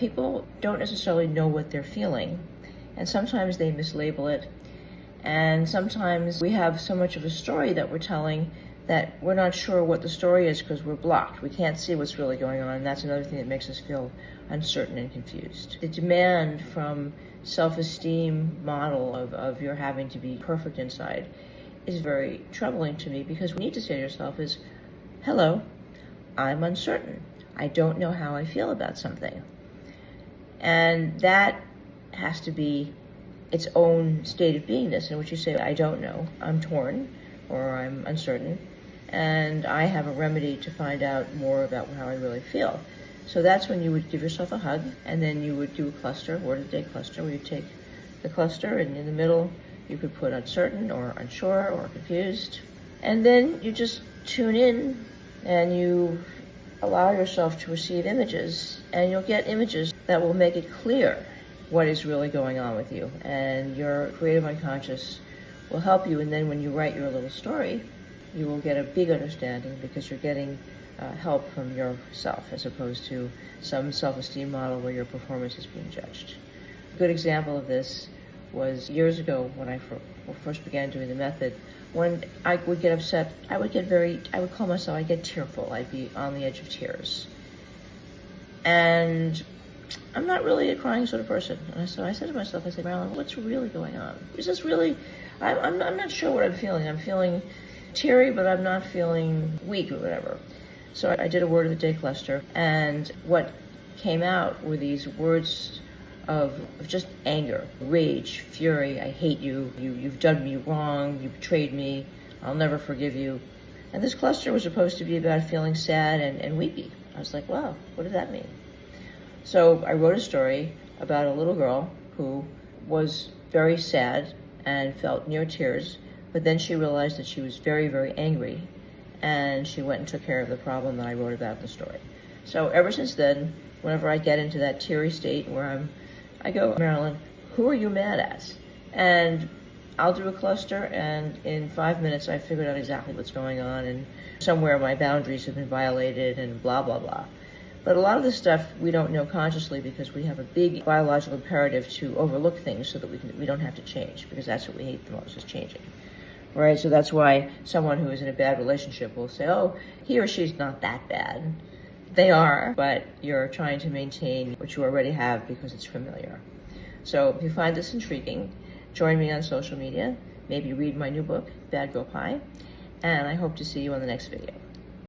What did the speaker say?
People don't necessarily know what they're feeling, and sometimes they mislabel it, and sometimes we have so much of a story that we're telling that we're not sure what the story is because we're blocked. We can't see what's really going on, and that's another thing that makes us feel uncertain and confused. The demand from self-esteem model of your having to be perfect inside is very troubling to me, because what you need to say to yourself is, hello, I'm uncertain. I don't know how I feel about something. And that has to be its own state of beingness, in which you say, I don't know, I'm torn, or I'm uncertain, and I have a remedy to find out more about how I really feel. So that's when you would give yourself a hug, and then you would do a cluster, word of the day cluster, where you take the cluster, and in the middle you could put uncertain or unsure or confused. And then you just tune in and you allow yourself to receive images, and you'll get images that will make it clear what is really going on with you. And your creative unconscious will help you, and then when you write your little story, you will get a big understanding, because you're getting help from yourself, as opposed to some self-esteem model where your performance is being judged. A good example of this was years ago when I first began doing the method. When I would get upset, I would call myself, I'd get tearful. I'd be on the edge of tears. And I'm not really a crying sort of person. And so I said to myself, I said, Marilyn, what's really going on? Is this really, I'm not sure what I'm feeling. I'm feeling teary, but I'm not feeling weak or whatever. So I did a word of the day cluster, and what came out were these words of just anger, rage, fury. I hate you. You've done me wrong. You betrayed me. I'll never forgive you. And this cluster was supposed to be about feeling sad and weepy. I was like, wow, what does that mean? So I wrote a story about a little girl who was very sad and felt near tears, but then she realized that she was very, very angry, and she went and took care of the problem that I wrote about in the story. So ever since then, whenever I get into that teary state where I go, Marilyn, who are you mad at? And I'll do a cluster, and in 5 minutes I figured out exactly what's going on, and somewhere my boundaries have been violated and blah, blah, blah. But a lot of this stuff we don't know consciously, because we have a big biological imperative to overlook things so that we don't have to change, because that's what we hate the most, is changing. Right? So that's why someone who is in a bad relationship will say, oh, he or she's not that bad. They are, but you're trying to maintain what you already have because it's familiar. So if you find this intriguing, join me on social media, maybe read my new book, Bad Girl Pie, and I hope to see you on the next video.